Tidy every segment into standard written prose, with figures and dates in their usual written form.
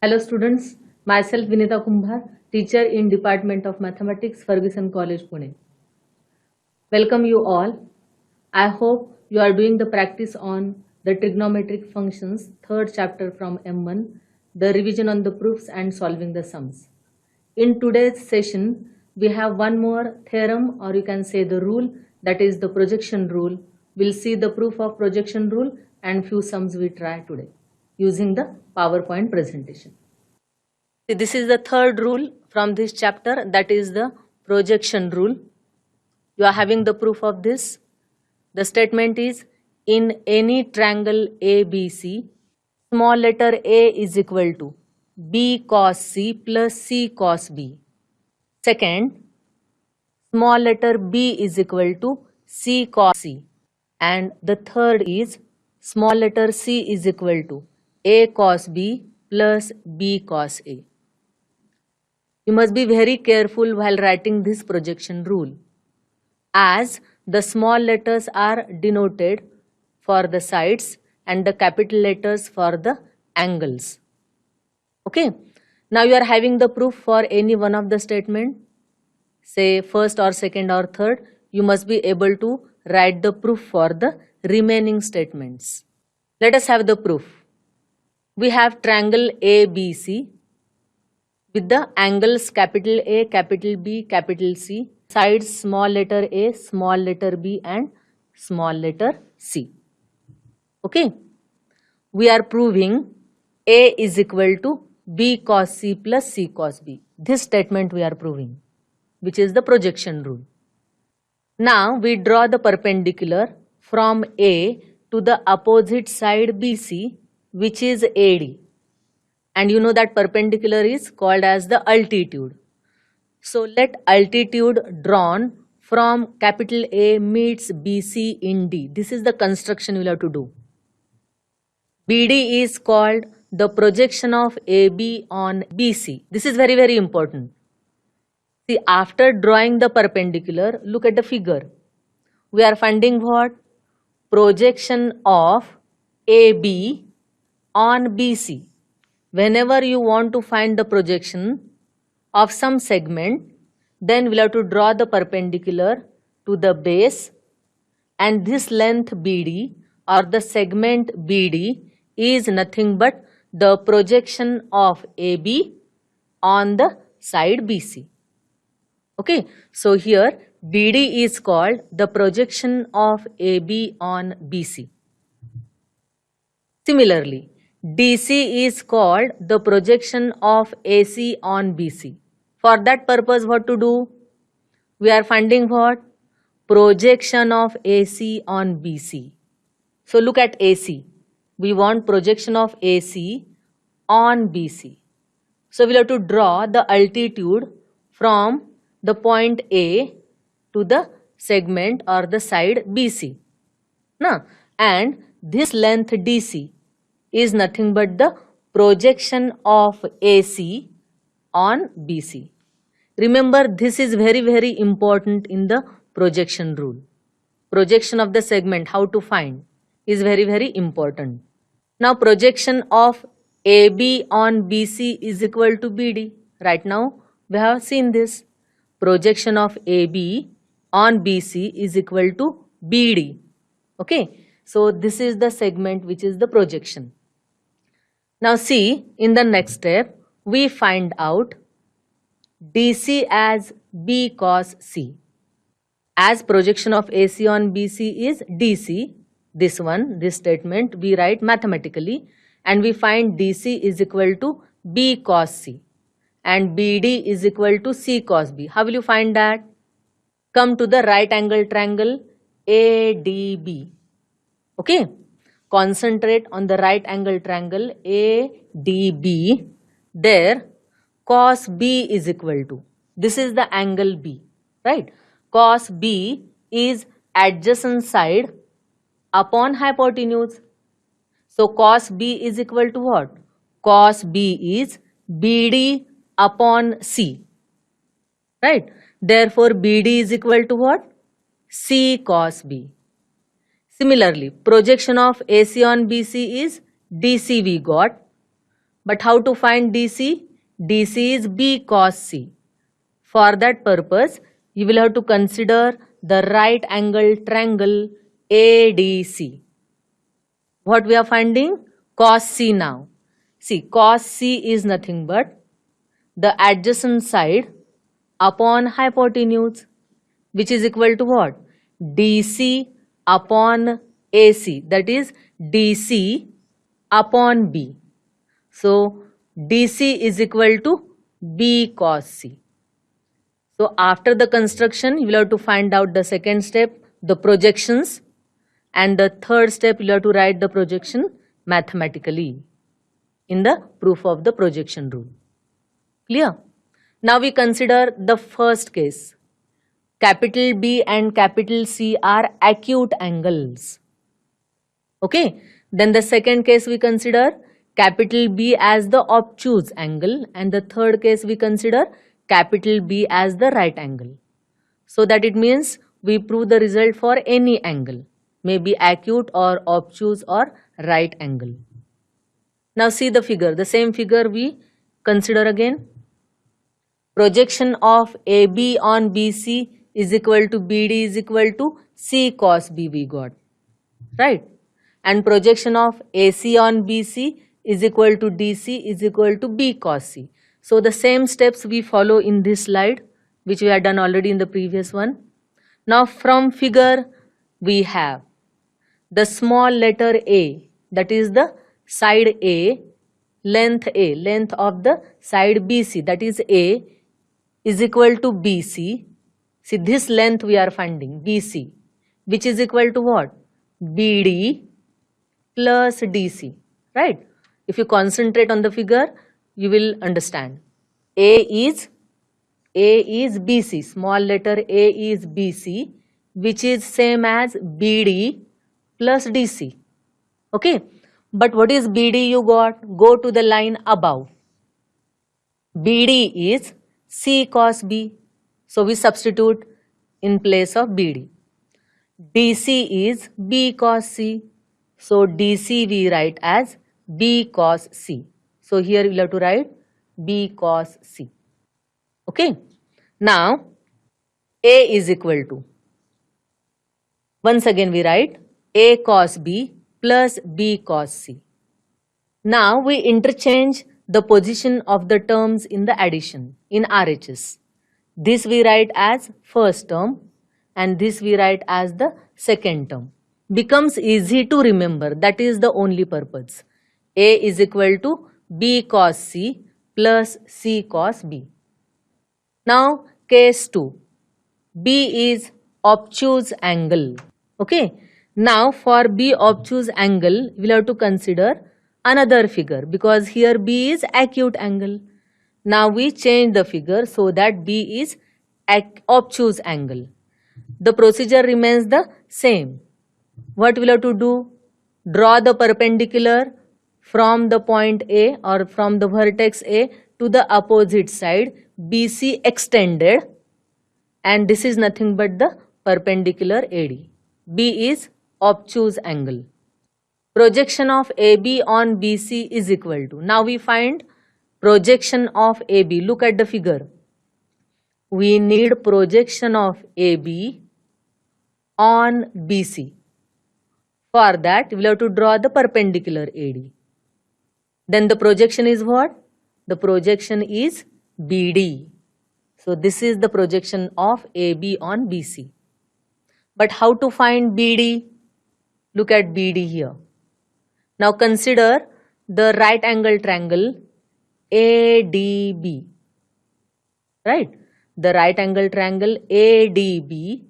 Hello students, myself Vinita Kumbhar, teacher in Department of Mathematics, Ferguson College, Pune. Welcome you all. I hope you are doing the practice on the trigonometric functions, third chapter from M1, the revision on the proofs and solving the sums. In today's session, we have one more theorem, or you can say the rule, that is the projection rule. We'll see the proof of projection rule and few sums we try today using the PowerPoint presentation. This is the third rule from this chapter, that is the projection rule. You are having the proof of this. The statement is, in any triangle ABC, small letter a is equal to b cos c plus c cos b. Second, small letter b is equal to c cos c. And the third is, small letter c is equal to a cos b plus b cos a. You must be very careful while writing this projection rule, as the small letters are denoted for the sides and the capital letters for the angles. Okay. Now you are having the proof for any one of the statement, say first or second or third. You must be able to write the proof for the remaining statements. Let us have the proof. We have triangle ABC with the angles capital A, capital B, capital C, sides small letter a, small letter b and small letter c. Okay. We are proving a is equal to b cos c plus c cos b. This statement we are proving, which is the projection rule. Now we draw the perpendicular from A to the opposite side BC, which is AD. And you know that perpendicular is called as the altitude. So let altitude drawn from capital A meets BC in D. This is the construction we will have to do. BD is called the projection of AB on BC. This is very, very important. See, after drawing the perpendicular, look at the figure. We are finding what? Projection of AB on BC. Whenever you want to find the projection of some segment, then we'll have to draw the perpendicular to the base, and this length BD or the segment BD is nothing but the projection of AB on the side BC. Okay, so here BD is called the projection of AB on BC. Similarly, DC is called the projection of AC on BC. For that purpose, what to do? We are finding what? Projection of AC on BC. So look at AC. We want projection of AC on BC. So we'll have to draw the altitude from the point A to the segment or the side BC. Now, and this length DC is nothing but the projection of AC on BC. Remember, this is very, very important in the projection rule. Projection of the segment, how to find, is very, very important. Now, projection of AB on BC is equal to BD. Right now, we have seen this. Projection of AB on BC is equal to BD. Okay, so this is the segment which is the projection. Now see, in the next step, we find out DC as B cos C. As projection of AC on BC is DC, this one, this statement, we write mathematically, and we find DC is equal to B cos C and BD is equal to C cos B. How will you find that? Come to the right angle triangle ADB. Okay. Concentrate on the right angle triangle ADB. There cos B is equal to, This is the angle B, right? Cos B is adjacent side upon hypotenuse. So cos B is equal to what? Cos B is BD upon C, right? Therefore, BD is equal to what? C cos B. Similarly, projection of AC on BC is DC we got. But how to find DC? DC is B cos C. For that purpose, you will have to consider the right angle triangle ADC. What we are finding? Cos C now. See, cos C is nothing but the adjacent side upon hypotenuse, which is equal to what? DC upon AC, that is DC upon B. So DC is equal to B cos C. So after the construction, you will have to find out the second step, the projections, and the third step, you will have to write the projection mathematically in the proof of the projection rule. Clear? Now we consider the first case. Capital B and capital C are acute angles. Okay. Then the second case we consider capital B as the obtuse angle, and the third case we consider capital B as the right angle. So that it means we prove the result for any angle, maybe acute or obtuse or right angle. Now see the figure, the same figure we consider again. Projection of AB on BC is equal to BD is equal to C cos B we got, right? And projection of AC on BC is equal to DC is equal to B cos C. So the same steps we follow in this slide, which we had done already in the previous one. Now from figure we have the small letter A, that is the side A, length of the side BC, that is A, is equal to BC. See, this length we are finding, BC, which is equal to what? BD plus DC, right? If you concentrate on the figure, you will understand. A is BC, small letter A is BC, which is same as BD plus DC. Okay, but what is BD you got? Go to the line above. BD is C cos B. So we substitute in place of BD. DC is B cos C. So DC we write as B cos C. So here we will have to write B cos C. Okay. Now A is equal to, once again we write A cos B plus B cos C. Now we interchange the position of the terms in the addition in RHS. This we write as first term and this we write as the second term. Becomes easy to remember, that is the only purpose. A is equal to B cos C plus C cos B. Now case 2. B is obtuse angle. Okay. Now for B obtuse angle, we will have to consider another figure because here B is acute angle. Now we change the figure so that B is obtuse angle. The procedure remains the same. What we will have to do? Draw the perpendicular from the point A or from the vertex A to the opposite side, BC extended, and this is nothing but the perpendicular AD. B is obtuse angle. Projection of AB on BC is equal to, now we find projection of AB. Look at the figure. We need projection of AB on BC. For that, we will have to draw the perpendicular AD. Then the projection is what? The projection is BD. So this is the projection of AB on BC. But how to find BD? Look at BD here. Now consider the right angle triangle ADB. Right? The right angle triangle ADB.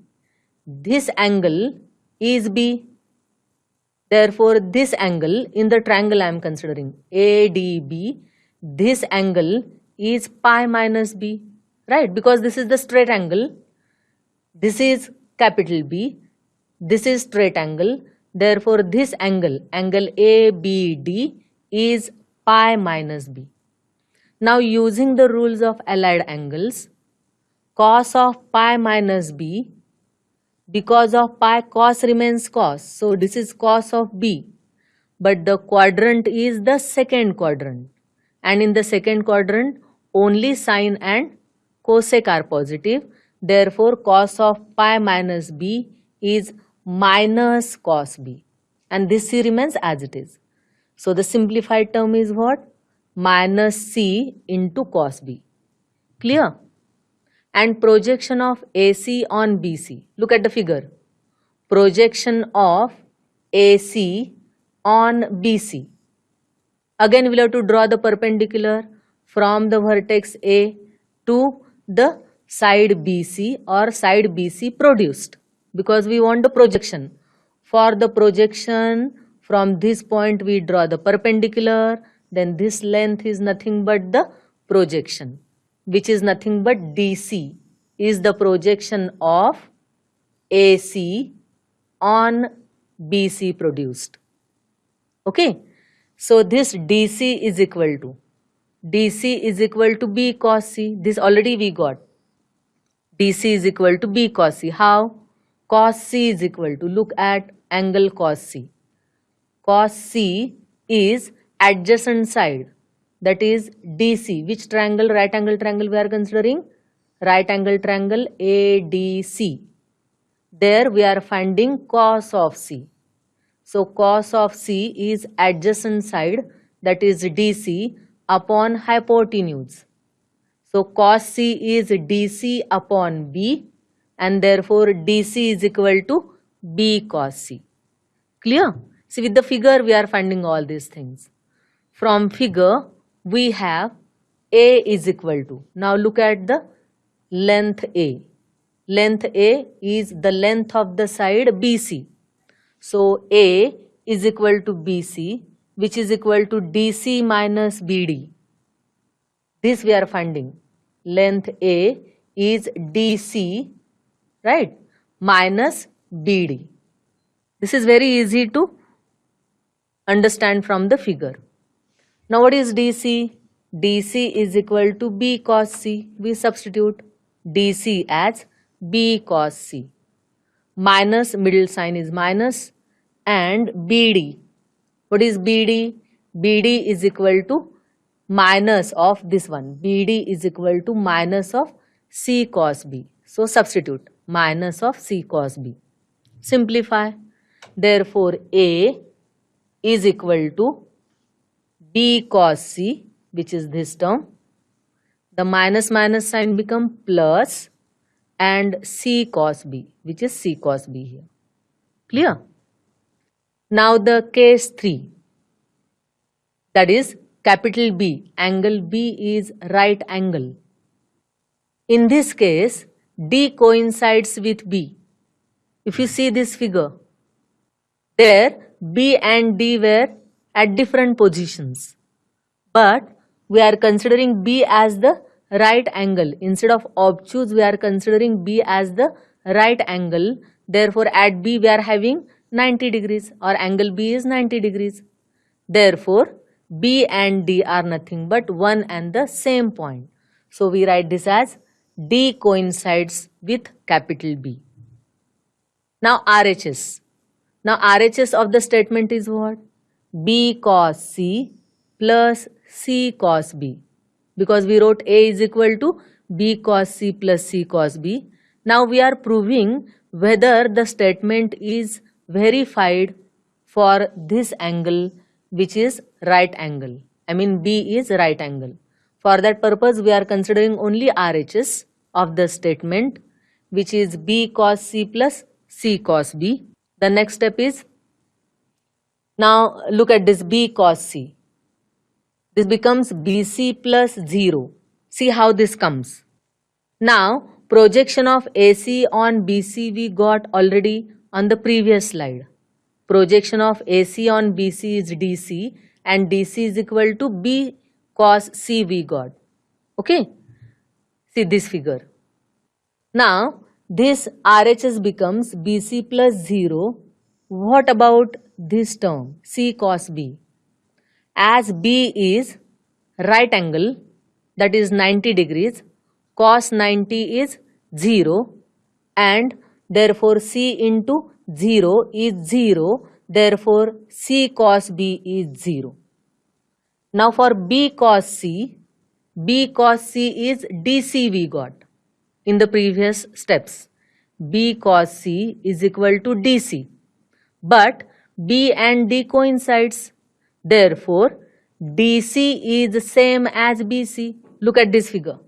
This angle is B. Therefore, this angle in the triangle I am considering ADB, this angle is pi minus B. right? Because this is the straight angle. This is capital B. This is straight angle. Therefore, this angle, angle ABD, is pi minus B. Now, using the rules of allied angles, cos of pi minus B, because of pi, cos remains cos. So, this is cos of B. But the quadrant is the second quadrant. And in the second quadrant, only sine and cosec are positive. Therefore, cos of pi minus B is minus cos B. And this C remains as it is. So, the simplified term is what? Minus C into cos B. Clear? And projection of AC on BC. Look at the figure. Projection of AC on BC. Again, we'll have to draw the perpendicular from the vertex A to the side BC or side BC produced, because we want the projection. For the projection from this point, we draw the perpendicular, then this length is nothing but the projection, which is nothing but DC, is the projection of AC on BC produced. Okay, so this DC is equal to B cos C. This already we got. DC is equal to B cos C. How? Cos C is equal to, look at angle cos C. Cos C is adjacent side, that is DC. Which triangle? Right angle triangle we are considering? Right angle triangle ADC. There we are finding cos of C. So cos of C is adjacent side, that is DC, upon hypotenuse. So cos C is DC upon B, and therefore DC is equal to B cos C. Clear? See, with the figure we are finding all these things. From figure we have A is equal to, now look at the length A. Length A is the length of the side BC. So A is equal to BC, which is equal to DC minus BD. This we are finding. Length A is DC, right, minus BD. This is very easy to understand from the figure. Now what is DC? DC is equal to B cos C. We substitute DC as B cos C. Minus, middle sign is minus, and BD. What is BD? BD is equal to minus of this one. BD is equal to minus of C cos B. So substitute minus of C cos B. Simplify. Therefore A is equal to B cos C, which is this term. The minus minus sign become plus, and C cos B, which is C cos B here. Clear? Now the case 3, that is capital B. Angle B is right angle. In this case, D coincides with B. If you see this figure, there B and D were at different positions, but we are considering B as the right angle. Instead of obtuse, we are considering B as the right angle. Therefore, at B we are having 90 degrees, or angle B is 90 degrees. Therefore, B and D are nothing but one and the same point. So we write this as D coincides with capital B. Now RHS. Now RHS of the statement is what? B cos C plus C cos B. Because we wrote A is equal to B cos C plus C cos B. Now we are proving whether the statement is verified for this angle, which is right angle. I mean B is right angle. For that purpose we are considering only RHS of the statement, which is B cos C plus C cos B. The next step is, now look at this B cos C. This becomes BC plus 0. See how this comes. Now projection of AC on BC we got already on the previous slide. Projection of AC on BC is DC, and DC is equal to B cos C we got. Okay. See this figure. Now this RHS becomes BC plus 0. What about this term C cos B? As B is right angle, that is 90 degrees, cos 90 is 0, and therefore C into 0 is 0, therefore C cos B is 0. Now for B cos C is DC we got in the previous steps. B cos C is equal to DC, but B and D coincides. Therefore, DC is same as BC. Look at this figure.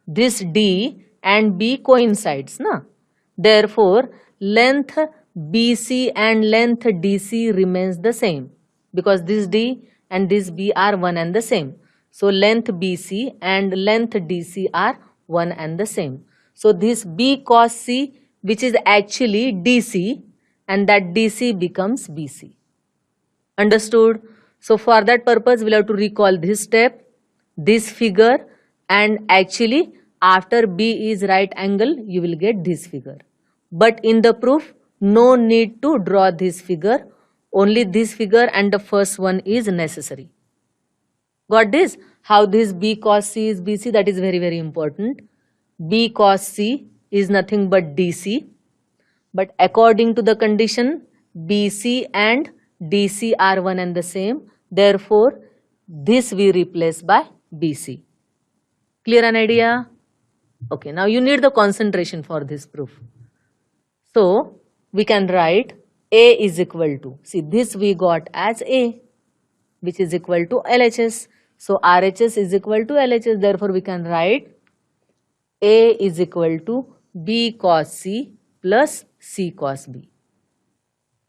This D and B coincides, na? Therefore, length BC and length DC remains the same because this D and this B are one and the same. So, length BC and length DC are one and the same. So, this B cos C, which is actually DC, and that DC becomes BC. Understood? So for that purpose, we'll have to recall this step, this figure, and actually after B is right angle, you will get this figure. But in the proof, no need to draw this figure, only this figure and the first one is necessary. Got this? How this B cos C is BC, that is very, very important. B cos C is nothing but DC. But according to the condition, BC and DC are one and the same. Therefore, this we replace by BC. Clear an idea? Okay, now you need the concentration for this proof. So, we can write A is equal to, see this we got as A, which is equal to LHS. So, RHS is equal to LHS. Therefore, we can write A is equal to B cos C plus C cos B.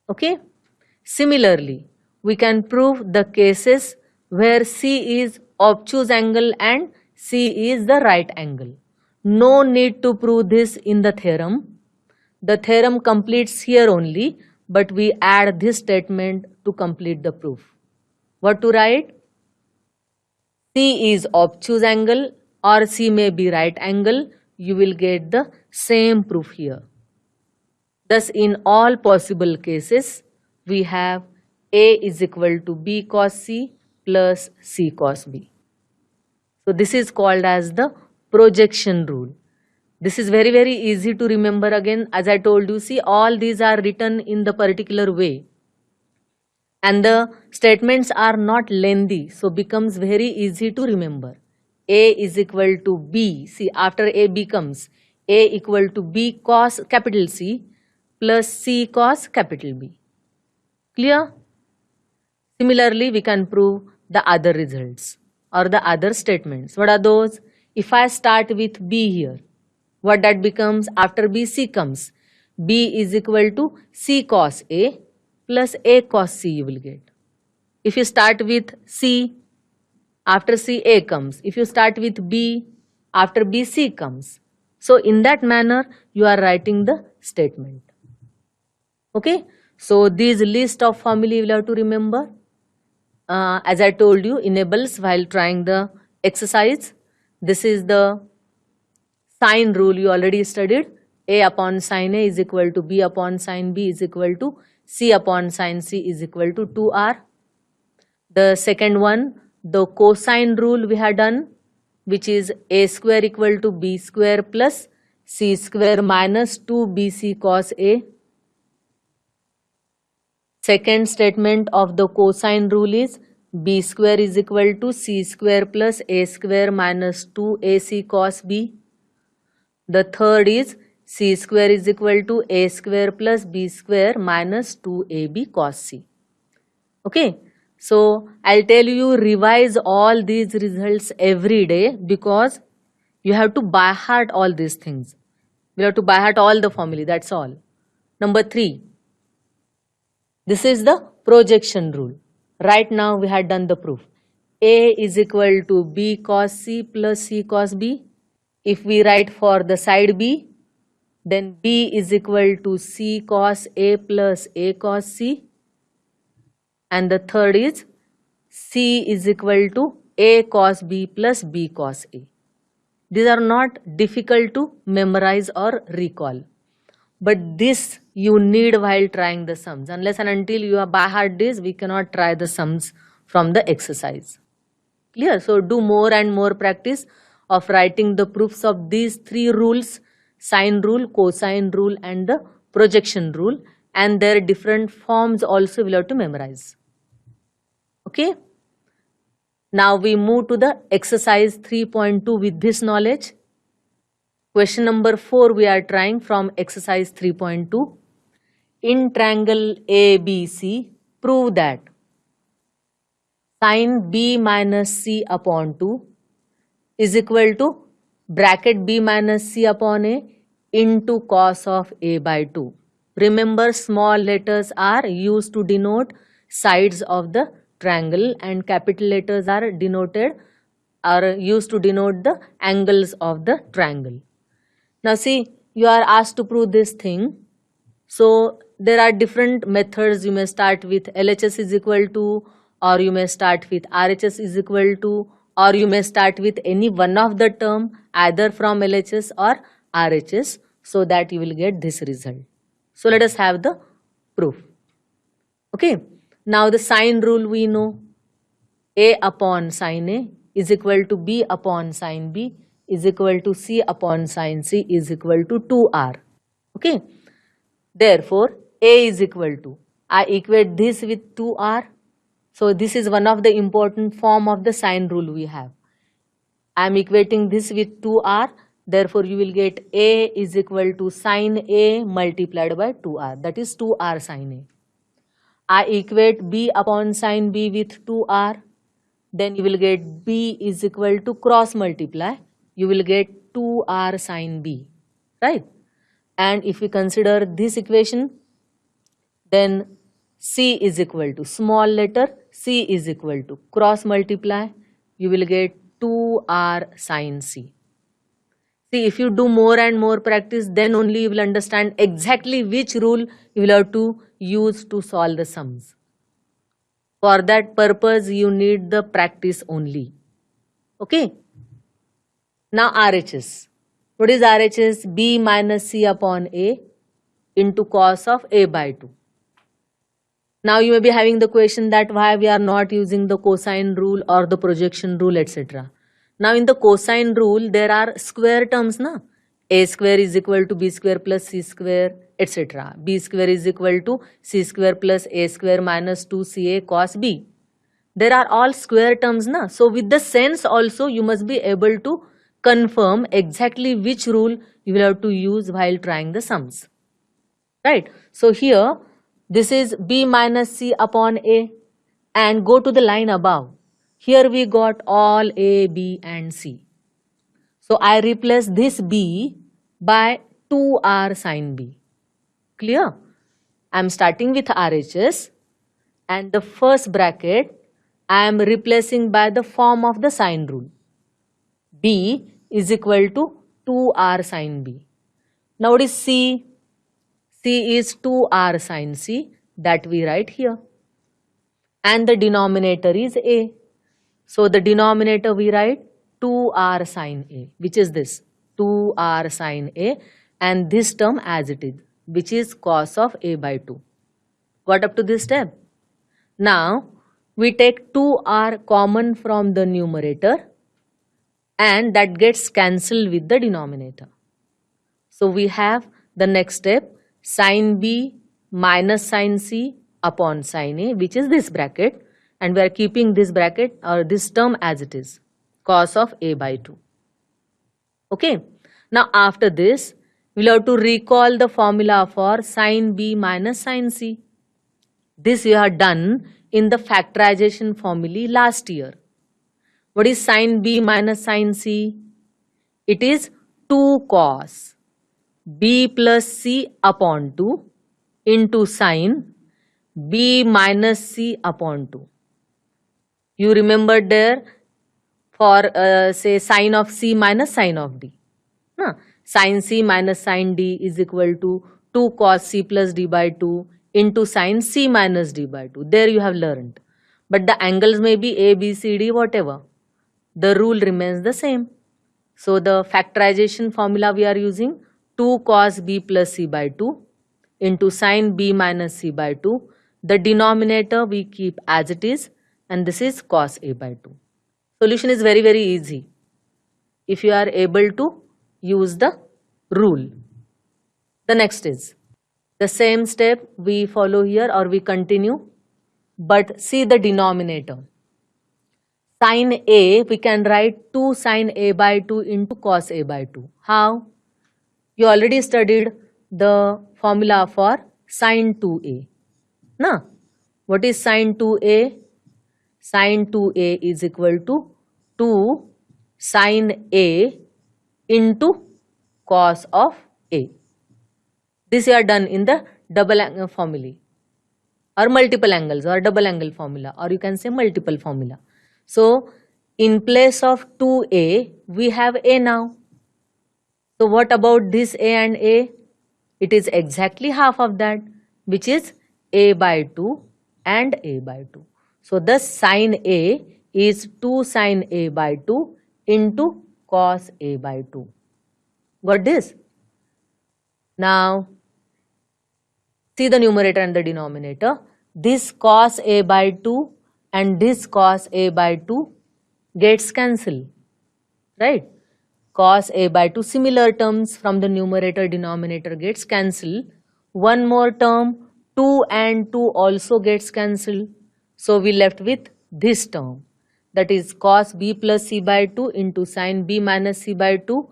Okay. Similarly, we can prove the cases where C is obtuse angle and C is the right angle. No need to prove this in the theorem. The theorem completes here only, but we add this statement to complete the proof. What to write? C is obtuse angle or C may be right angle. You will get the same proof here. Thus, in all possible cases, we have A is equal to B cos C plus C cos B. So, this is called as the projection rule. This is very, very easy to remember again. As I told you, see all these are written in the particular way. And the statements are not lengthy, so becomes very easy to remember. A is equal to B. See, after A becomes A equal to B cos capital C plus C cos capital B. Clear? Similarly, we can prove the other results or the other statements. What are those? If I start with B here, what that becomes? After B, C comes. B is equal to C cos A plus A cos C you will get. If you start with C, after C, A comes. If you start with B, after B, C comes. So, in that manner, you are writing the statement. Okay. So, these list of formulae you will have to remember. As I told you, enables while trying the exercise. This is the sine rule you already studied. A upon sine A is equal to B upon sine B is equal to C upon sine C is equal to 2R. The second one, the cosine rule we had done, which is A square equal to B square plus C square minus 2BC cos A. Second statement of the cosine rule is B square is equal to C square plus A square minus 2AC cos B. The third is C square is equal to A square plus B square minus 2AB cos C. Okay. So, I'll tell you revise all these results every day because you have to by heart all these things. You have to by heart all the formulae, that's all. Number 3. This is the projection rule. Right now we had done the proof. A is equal to B cos C plus C cos B. If we write for the side B, then B is equal to C cos A plus A cos C. And the third is C is equal to A cos B plus B cos A. These are not difficult to memorize or recall. But this you need while trying the sums. Unless and until you are by heart this, we cannot try the sums from the exercise. Clear? So do more and more practice of writing the proofs of these three rules: sine rule, cosine rule, and the projection rule, and their different forms also will have to memorize. Okay? Now we move to the exercise 3.2 with this knowledge. Question number 4 we are trying from exercise 3.2. In triangle ABC, prove that sine B minus C upon 2 is equal to bracket B minus C upon A into cos of A by 2. Remember, small letters are used to denote sides of the triangle and capital letters are used to denote the angles of the triangle. Now see, you are asked to prove this thing. So there are different methods. You may start with LHS is equal to, or you may start with RHS is equal to, or you may start with any one of the term either from LHS or RHS, so that you will get this result. So let us have the proof. Okay. Now the sine rule we know. A upon sine A is equal to B upon sine B is equal to C upon sine C is equal to 2R. Okay. Therefore, A is equal to, I equate this with 2R. So this is one of the important form of the sine rule we have. I am equating this with 2R. Therefore, you will get A is equal to sine A multiplied by 2R. That is 2R sine A. I equate B upon sine B with 2R. Then you will get B is equal to cross multiply. You will get 2R sine B. Right? And if we consider this equation, then C is equal to small letter C is equal to cross multiply. You will get 2R sine C. See, if you do more and more practice, then only you will understand exactly which rule you will have to use to solve the sums. For that purpose, you need the practice only. Okay. Now RHS. What is RHS? B minus C upon A into cos of A by 2. Now you may be having the question that why we are not using the cosine rule or the projection rule, etc. Now in the cosine rule, there are square terms, na? A square is equal to B square plus C square, etc. B square is equal to C square plus A square minus 2CA cos B. There are all square terms, na? So with the sense also, you must be able to confirm exactly which rule you will have to use while trying the sums. Right? So here, this is B minus C upon A, and go to the line above. Here we got all A, B and C. So I replace this B by 2R sine B. Clear? I am starting with RHS, and the first bracket I am replacing by the form of the sine rule. B is equal to 2R sine B. Now what is C? C is 2R sine C, that we write here. And the denominator is A. So the denominator we write 2R sine A, which is this 2R sine A, and this term as it is, which is cos of A by 2. Got up to this step? Now we take 2R common from the numerator, and that gets cancelled with the denominator. So we have the next step, sine B minus sine C upon sine A, which is this bracket, and we are keeping this bracket or this term as it is, cos of A by 2. Okay. Now after this, we'll have to recall the formula for sine B minus sine C. This we have done in the factorization formula last year. What is sine B minus sine C? It is 2 cos B plus C upon 2 into sine B minus C upon 2. You remembered there for say sine of C minus sine of D. Sine C minus sine D is equal to 2 cos C plus D by 2 into sine C minus D by 2. There you have learned. But the angles may be A, B, C, D, whatever. The rule remains the same. So the factorization formula we are using 2 cos b plus c by 2 into sin b minus c by 2. The denominator we keep as it is, and this is cos a by 2. Solution is very easy if you are able to use the rule. The next is the same step we follow here, or we continue, but see the denominator. Sin a, we can write 2 sin a by 2 into cos a by 2. How? You already studied the formula for sin 2a. Na? What is sin 2a? Sin 2a is equal to 2 sin a into cos of a. This you are done in the double angle formula, or multiple angles, or double angle formula, or you can say multiple formula. So in place of 2a, we have a now. So what about this a and a? It is exactly half of that, which is a by 2 and a by 2. So thus sin a is 2 sin a by 2 into cos a by 2. Got this? Now see the numerator and the denominator. This cos a by 2 and this cos a by 2 gets cancelled, right? Cos a by 2, similar terms from the numerator denominator gets cancelled. One more term, 2 and 2 also gets cancelled. So we left with this term, that is cos b plus c by 2 into sin b minus c by 2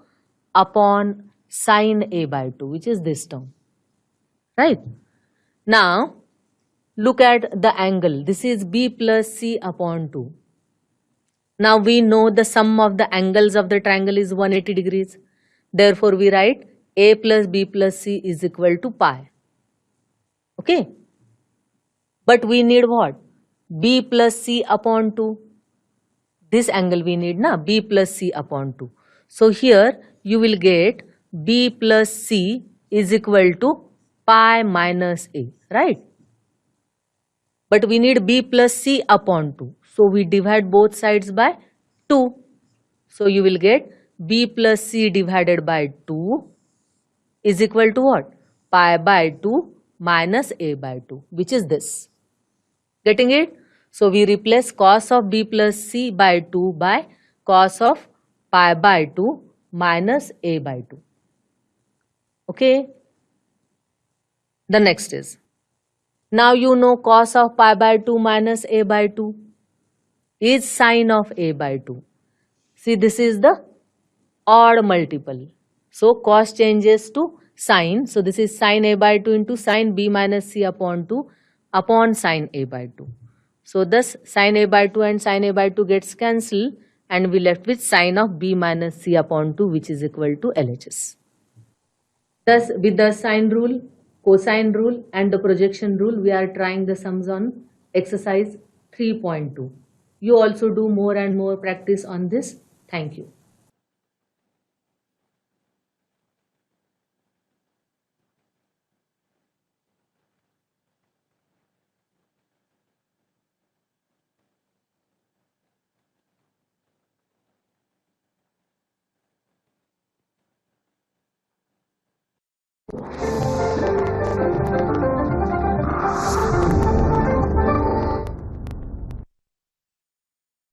upon sin a by 2, which is this term, right? Now look at the angle. This is b plus c upon 2. Now we know the sum of the angles of the triangle is 180 degrees. Therefore we write a plus b plus c is equal to pi. Okay. But we need what? B plus c upon 2. This angle we need, na? B plus c upon 2. So here you will get b plus c is equal to pi minus a, right? But we need b plus c upon 2. So we divide both sides by 2. So you will get b plus c divided by 2 is equal to what? Pi by 2 minus a by 2, which is this. Getting it? So we replace cos of b plus c by 2 by cos of pi by 2 minus a by 2. Okay. The next is, now you know cos of pi by 2 minus a by 2 is sine of a by 2. See, this is the odd multiple. So cos changes to sine. So this is sine a by 2 into sine b minus c upon 2 upon sine a by 2. So thus sine a by 2 and sine a by 2 gets cancelled, and we left with sine of b minus c upon 2, which is equal to LHS. Thus with the sine rule, cosine rule and the projection rule, we are trying the sums on exercise 3.2. You also do more and more practice on this. Thank you.